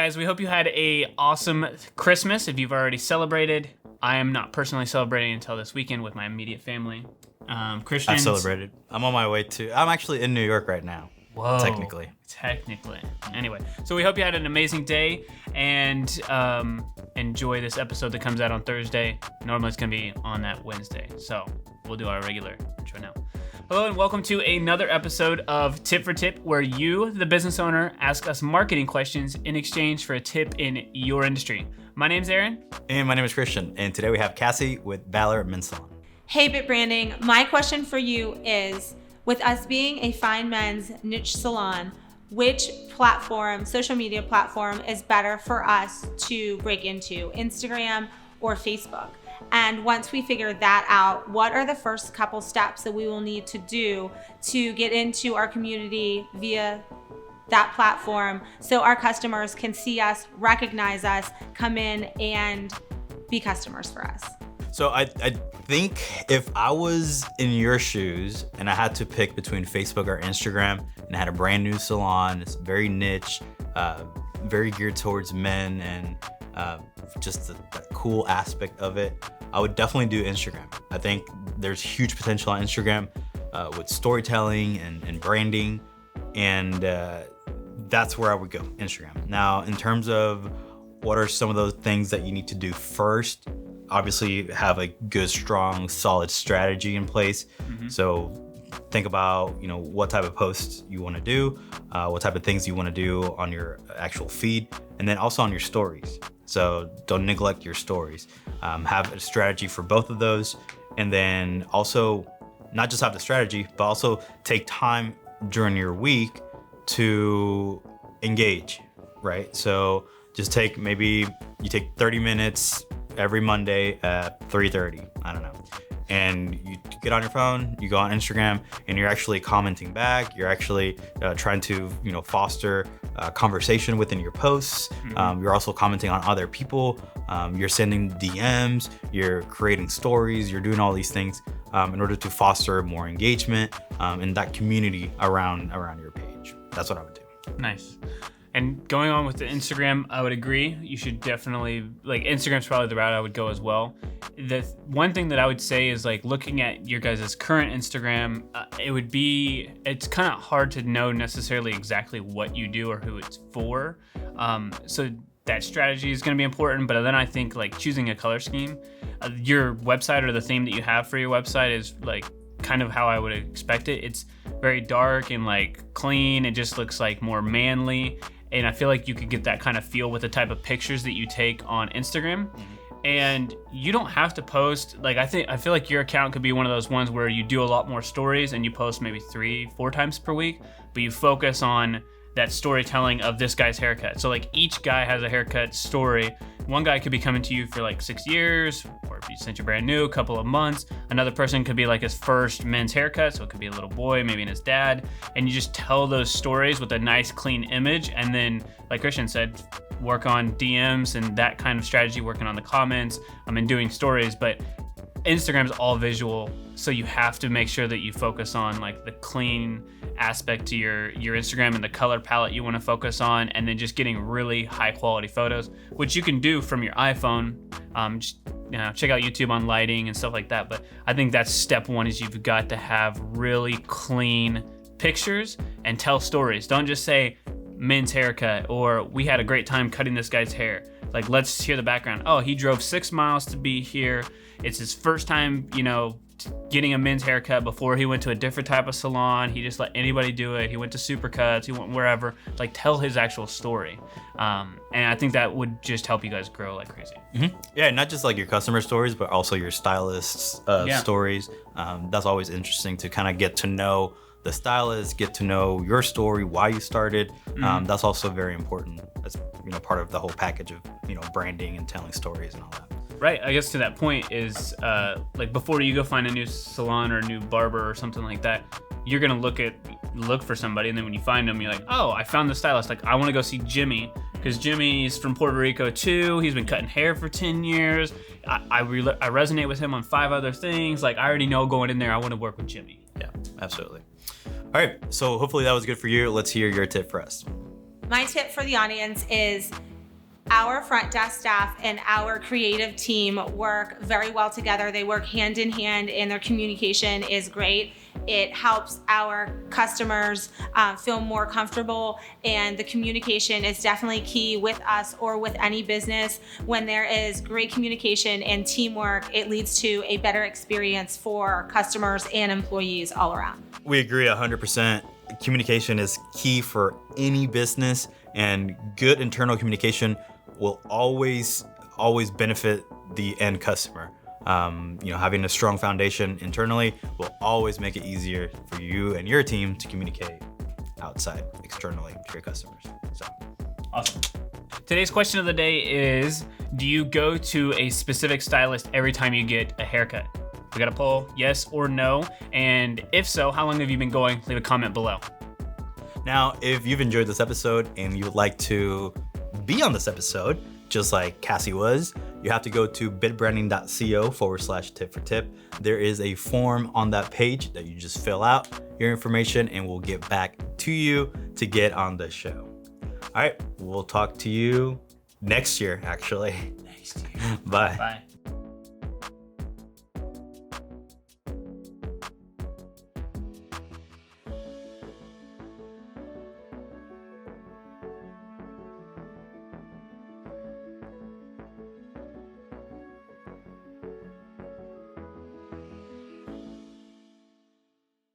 guys, we hope you had a awesome Christmas if you've already celebrated. I am not personally celebrating until this weekend with my immediate family. Christian, I've celebrated. I'm on my way I'm actually in New York right now. Whoa. Technically. Anyway, so we hope you had an amazing day and enjoy this episode that comes out on Thursday. Normally it's going to be on that Wednesday. So we'll do our regular intro now. Hello and welcome to another episode of Tip for Tip, where you, the business owner, ask us marketing questions in exchange for a tip in your industry. My name's Aaron. And my name is Christian. And today we have Cassie with Valor Men's Salon. Hey, BitBranding. My question for you is, with us being a fine men's niche salon, which platform, social media platform, is better for us to break into, Instagram or Facebook? And once we figure that out, what are the first couple steps that we will need to do to get into our community via that platform so our customers can see us, recognize us, come in and be customers for us? So I think if I was in your shoes and I had to pick between Facebook or Instagram and I had a brand new salon, it's very niche, very geared towards men and just the cool aspect of it, I would definitely do Instagram. I think there's huge potential on Instagram with storytelling and branding, and that's where I would go, Instagram. Now, in terms of what are some of those things that you need to do first, obviously have a good, strong, solid strategy in place. Mm-hmm. So think about, what type of posts you want to do, what type of things you want to do on your actual feed, and then also on your stories. So don't neglect your stories. Have a strategy for both of those, and then also not just have the strategy, but also take time during your week to engage, right? So just maybe you take 30 minutes every Monday at 3:30, I don't know. And you get on your phone, you go on Instagram, and you're actually commenting back. You're actually trying to, foster conversation within your posts. Mm-hmm. You're also commenting on other people. You're sending DMs. You're creating stories. You're doing all these things in order to foster more engagement in that community around your page. That's what I would do. Nice. And going on with the Instagram, I would agree. You should definitely, Instagram's probably the route I would go as well. The one thing that I would say is looking at your guys' current Instagram, it's kind of hard to know necessarily exactly what you do or who it's for. So that strategy is going to be important, but then I think choosing a color scheme, your website or the theme that you have for your website is kind of how I would expect it. It's very dark and clean. It just looks more manly. And I feel like you could get that kind of feel with the type of pictures that you take on Instagram. And you don't have to post, I feel like your account could be one of those ones where you do a lot more stories and you post maybe 3-4 times per week, but you focus on that storytelling of this guy's haircut. So each guy has a haircut story. One guy could be coming to you for 6 years, or if you since you're brand new, a couple of months. Another person could be his first men's haircut, so it could be a little boy, maybe and his dad. And you just tell those stories with a nice clean image. And then, like Christian said, work on DMs and that kind of strategy, working on the comments, and doing stories. But Instagram's all visual, so you have to make sure that you focus on the clean aspect to your Instagram and the color palette you want to focus on, and then just getting really high quality photos, which you can do from your iPhone. Check out YouTube on lighting and stuff like that. But I think that's step one, is you've got to have really clean pictures and tell stories. Don't just say men's haircut or we had a great time cutting this guy's hair. Let's hear the background. Oh, he drove 6 miles to be here. It's his first time, getting a men's haircut before he went to a different type of salon. He just let anybody do it. He went to Supercuts. He went wherever. Tell his actual story. And I think that would just help you guys grow like crazy. Mm-hmm. Yeah, not just your customer stories, but also your stylists' stories. That's always interesting to kind of get to know the stylist, get to know your story, why you started. Mm-hmm. That's also very important. That's part of the whole package of branding and telling stories and all that. Right. I guess to that point is before you go find a new salon or a new barber or something like that, you're gonna look for somebody, and then when you find them, you're like, oh, I found the stylist. I want to go see Jimmy because Jimmy's from Puerto Rico too. He's been cutting hair for 10 years. I resonate with him on 5 other things. I already know going in there, I want to work with Jimmy. Yeah, absolutely. All right. So hopefully that was good for you. Let's hear your tip for us. My tip for the audience is Our front desk staff and our creative team work very well together. They work hand in hand and their communication is great. It helps our customers feel more comfortable, and the communication is definitely key with us or with any business. When there is great communication and teamwork, it leads to a better experience for customers and employees all around. We agree 100%. Communication is key for any business, and good internal communication will always benefit the end customer. Having a strong foundation internally will always make it easier for you and your team to communicate outside, externally to your customers. So, awesome. Today's question of the day is, do you go to a specific stylist every time you get a haircut? We got a poll, yes or no. And if so, how long have you been going? Leave a comment below. now, if you've enjoyed this episode and you would like to be on this episode, just like Cassie was, you have to go to bitbranding.co/tip for tip. There is a form on that page that you just fill out your information and we'll get back to you to get on the show. All right, we'll talk to you next year, actually. Next year. Bye. Bye.